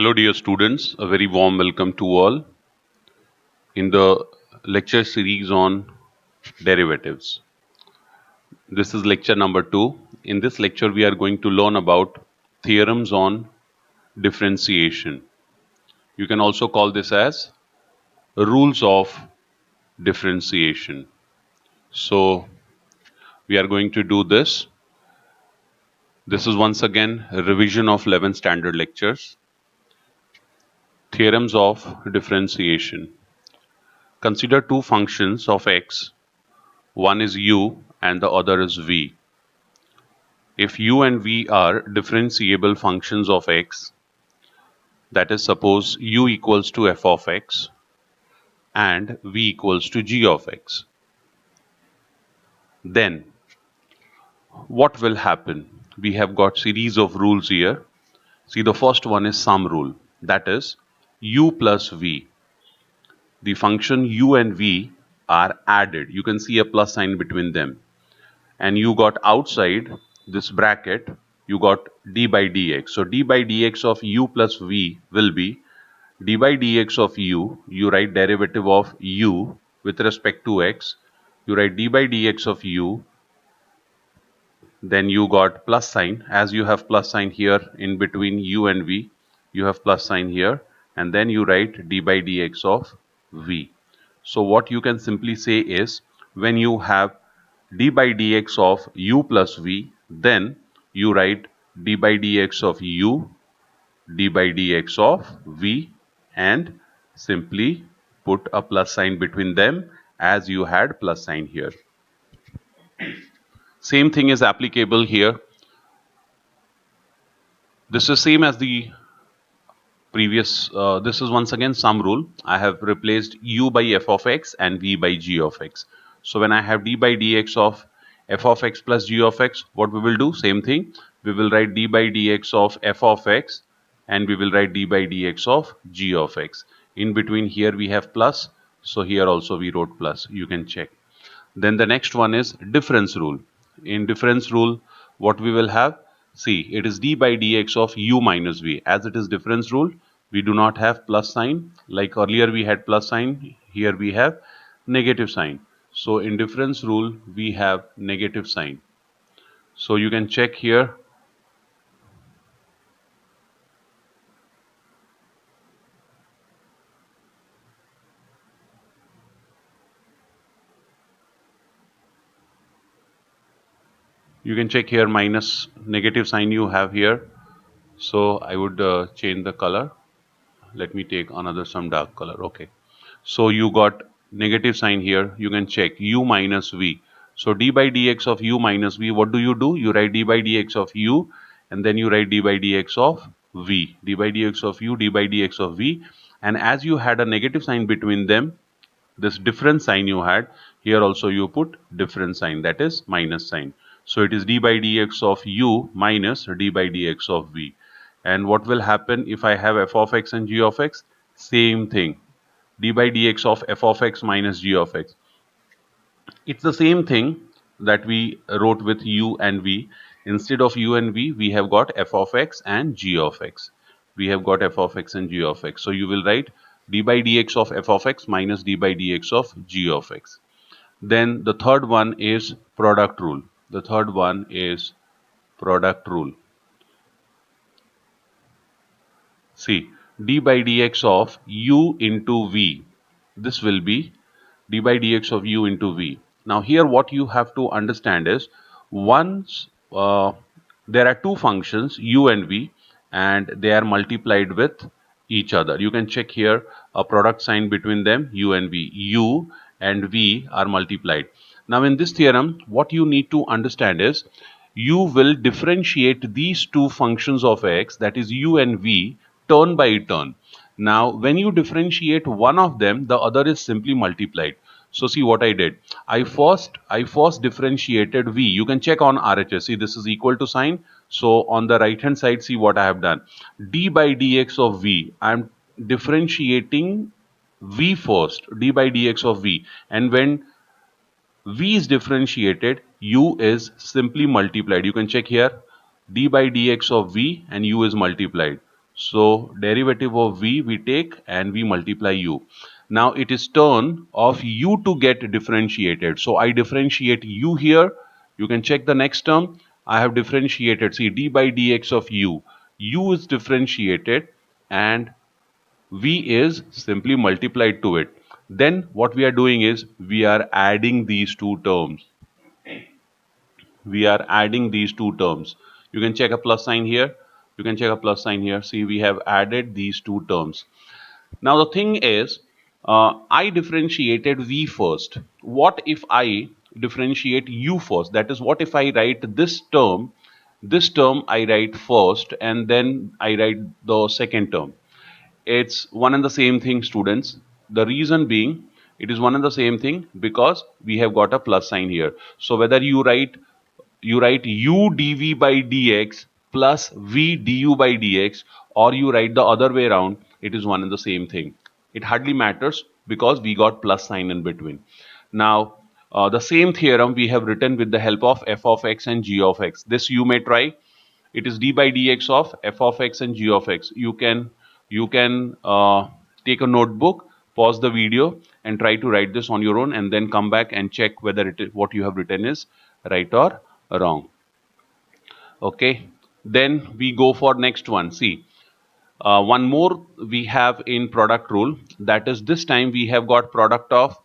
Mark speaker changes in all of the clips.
Speaker 1: Hello, dear students. A very warm welcome to all in the lecture series on derivatives. This is lecture number 2. In this lecture, we are going to learn about theorems on differentiation. You can also call this as rules of differentiation. So, we are going to do this. This is once again a revision of 11 standard lectures. Theorems of differentiation. Consider two functions of x. One is u and the other is v. If u and v are differentiable functions of x, that is, suppose u equals to f of x and v equals to g of x, then what will happen? We have got series of rules here. See, the first one is sum rule, that is u plus v. The function u and v are added. You can see a plus sign between them. And you got outside this bracket, you got d by dx. So d by dx of u plus v will be d by dx of u. You write derivative of u with respect to x. You write d by dx of u. Then you got plus sign. As you have plus sign here in between u and v, you have plus sign here. And then you write d by dx of v. So what you can simply say is, when you have d by dx of u plus v, then you write d by dx of u, d by dx of v, and simply put a plus sign between them as you had plus sign here. Same thing is applicable here. This is same as the previous. This is once again sum rule. I have replaced u by f of x and v by g of x. So when I have d by dx of f of x plus g of x, what we will do? Same thing. We will write d by dx of f of x and we will write d by dx of g of x. In between here we have plus. So here also we wrote plus. You can check. Then the next one is difference rule. In difference rule, what we will have? See, it is d by dx of u minus v. As it is difference rule, we do not have plus sign. Like earlier we had plus sign, here we have negative sign. So in difference rule, we have negative sign. So you can check here. You can check here minus negative sign you have here. So I would change the color. Let me take another some dark color. Okay. So you got negative sign here. You can check u minus v. So d by dx of u minus v, what do? You write d by dx of u and then you write d by dx of v. D by dx of u, d by dx of v. And as you had a negative sign between them, this difference sign you had, here also you put difference sign, that is minus sign. So it is d by dx of u minus d by dx of v. And what will happen if I have f of x and g of x? Same thing, d by dx of f of x minus g of x. It's the same thing that we wrote with u and v. Instead of u and v, we have got f of x and g of x. We have got f of x and g of x. So you will write d by dx of f of x minus d by dx of g of x. Then the third one is product rule. The third one is product rule. See, d by dx of u into v. This will be d by dx of u into v. Now here what you have to understand is, once there are two functions u and v and they are multiplied with each other. You can check here a product sign between them, u and v. U and v are multiplied. Now in this theorem, what you need to understand is, you will differentiate these two functions of x, that is u and v, turn by turn. Now when you differentiate one of them, the other is simply multiplied. So see what I did. I first differentiated v. You can check on RHS. See, this is equal to sign. So on the right hand side, see what I have done. D by dx of v. I am differentiating v first. D by dx of v. And when v is differentiated, u is simply multiplied. You can check here. D by dx of v and u is multiplied. So derivative of v we take and we multiply u. Now it is turn of u to get differentiated. So I differentiate u here. You can check the next term. I have differentiated, see, d by dx of u. U is differentiated and v is simply multiplied to it. Then what we are doing is we are adding these two terms. We are adding these two terms. You can check a plus sign here. You can check a plus sign here. See, we have added these two terms. Now the thing is, I differentiated v first. What if I differentiate u first? That is, what if I write this term I write first and then I write the second term. It's one and the same thing, students. The reason being, it is one and the same thing because we have got a plus sign here. So whether you write u dv by dx plus v du by dx, or you write the other way around, it is one and the same thing. It hardly matters because we got plus sign in between. Now, the same theorem we have written with the help of f of x and g of x. This you may try. It is d by dx of f of x and g of x. You can take a notebook, pause the video, and try to write this on your own, and then come back and check whether it is what you have written is right or wrong. Okay, then we go for next one. See, one more we have in product rule, that is this time we have got product of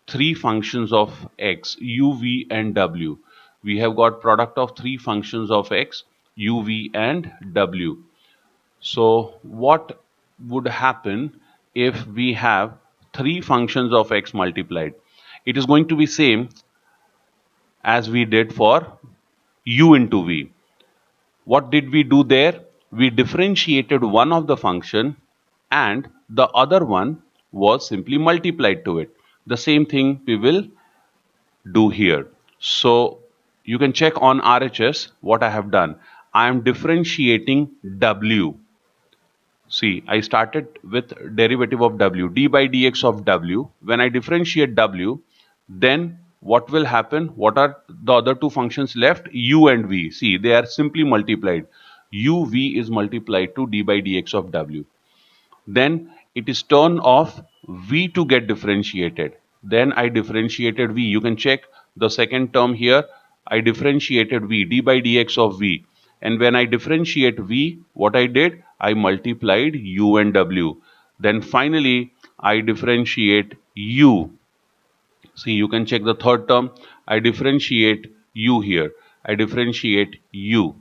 Speaker 1: three functions of x, u, v and w. We have got product of three functions of x, u, v and w. So what would happen if we have three functions of x multiplied? It is going to be same as we did for u into v. What did we do there? We differentiated one of the function and the other one was simply multiplied to it. The same thing we will do here. So you can check on RHS what I have done. I am differentiating w. See, I started with derivative of w, d by dx of w. When I differentiate w, then what will happen? What are the other two functions left? U and v. See, they are simply multiplied. U, v is multiplied to d by dx of w. Then it is turn of v to get differentiated. Then I differentiated v. You can check the second term here. I differentiated v, d by dx of v. And when I differentiate v, what I did? I multiplied u and w. Then finally, I differentiate u. See, you can check the third term. I differentiate u here. I differentiate u,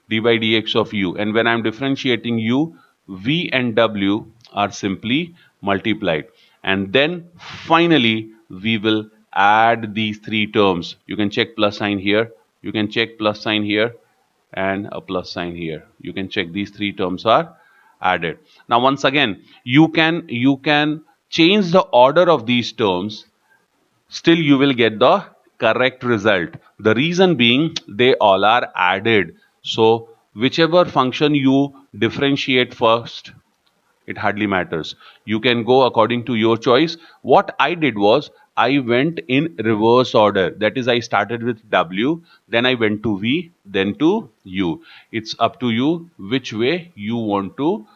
Speaker 1: d by dx of u. And when I'm differentiating u, v and w are simply multiplied. And then finally, we will add these three terms. You can check plus sign here. You can check plus sign here and a plus sign here. You can check these three terms are added. Now, once again, you can change the order of these terms, still you will get the correct result. The reason being they all are added. So whichever function you differentiate first, it hardly matters. You can go according to your choice. What I did was I went in reverse order. That is, I started with w, then I went to v, then to u. It's up to you which way you want to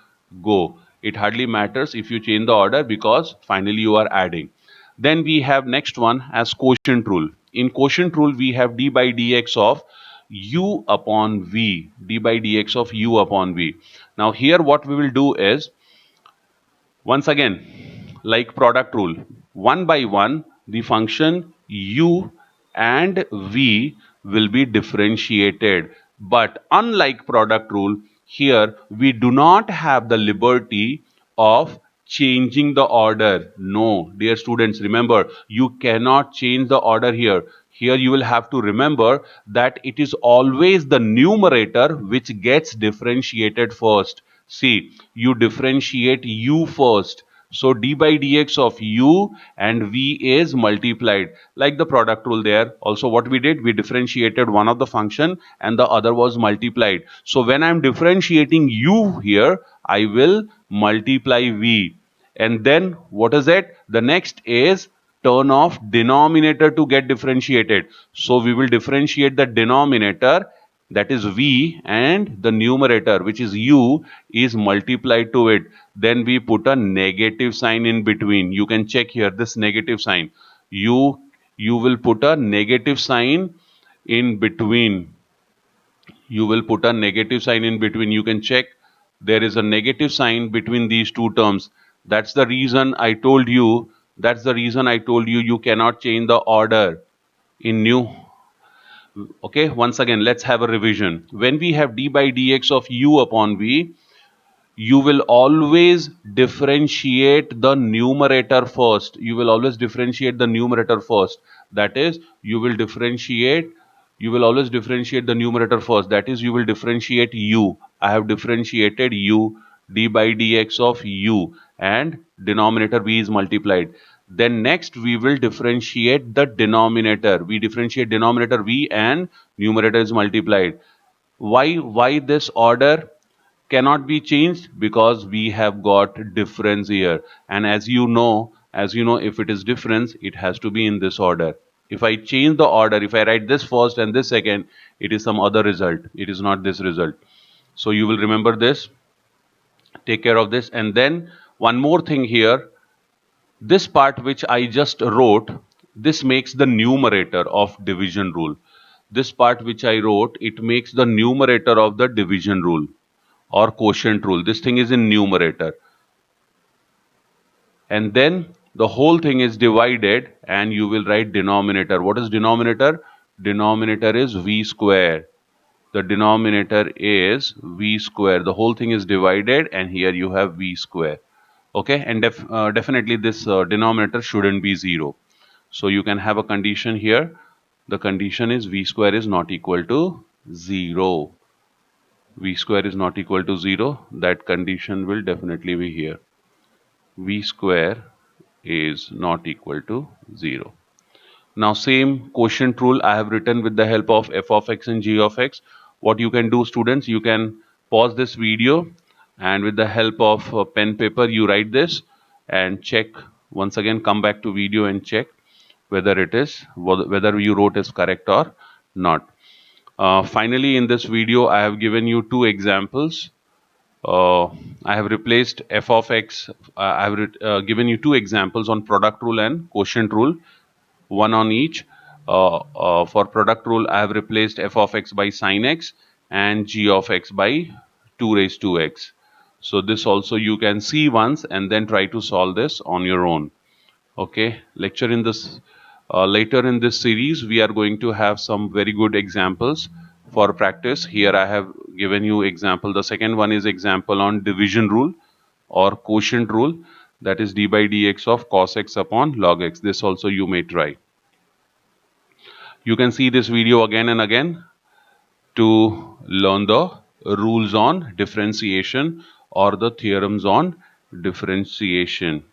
Speaker 1: go. It hardly matters if you change the order because finally you are adding. Then we have next one as quotient rule. In quotient rule, we have d by dx of u upon v, d by dx of u upon v. Now here what we will do is, once again, like product rule, one by one, the function u and v will be differentiated. But unlike product rule, here we do not have the liberty of changing the order. No, dear students, remember, you cannot change the order here. Here you will have to remember that it is always the numerator which gets differentiated first. See, you differentiate u first. So d by dx of u and v is multiplied. Like the product rule there. Also what we did, we differentiated one of the function and the other was multiplied. So when I'm differentiating u here, I will multiply v. And then what is it? The next is turn off denominator to get differentiated. So we will differentiate the denominator that is v, and the numerator, which is u, is multiplied to it, then we put a negative sign in between. You can check here this negative sign. You will put a negative sign in between. You will put a negative sign in between. You can check there is a negative sign between these two terms. That's the reason I told you. That's the reason I told you you cannot change the order in new. Okay, once again, let's have a revision. When we have d by dx of u upon v, you will always differentiate the numerator first. You will always differentiate the numerator first. That is, you will always differentiate the numerator first. That is, you will differentiate u. I have differentiated u, d by dx of u, and denominator v is multiplied. Then next we will differentiate the denominator. We differentiate denominator v and numerator is multiplied. Why this order cannot be changed? Because we have got difference here, and as you know, if it is difference, it has to be in this order. If I change the order, if I write this first and this second, it is some other result. It is not this result. So you will remember this, take care of this. And then one more thing here, this part which I just wrote, this makes the numerator of division rule. This part which I wrote, it makes the numerator of the division rule or quotient rule. This thing is in numerator. And then the whole thing is divided, and you will write denominator. What is denominator? Denominator is v square. The denominator is v square. The whole thing is divided, and here you have v square. Okay, and definitely this denominator shouldn't be 0. So you can have a condition here. The condition is v square is not equal to 0. V square is not equal to 0. That condition will definitely be here. V square is not equal to 0. Now same quotient rule I have written with the help of f of x and g of x. What you can do, students, you can pause this video, and with the help of pen paper you write this and check once again. Come back to video and check whether you wrote is correct or not. Finally, in this video I have given you two examples. I have replaced f of x. I have given you two examples on product rule and quotient rule, one on each. For product rule, I have replaced f of x by sin x and g of x by 2 raised to x. So this also you can see once and then try to solve this on your own. Okay, lecture in this later in this series we are going to have some very good examples for practice. Here I have given you example. The second one is example on division rule or quotient rule, that is d by dx of cos x upon log x. This also you may try. You can see this video again and again to learn the rules on differentiation or the theorems on differentiation.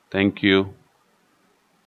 Speaker 1: Thank you.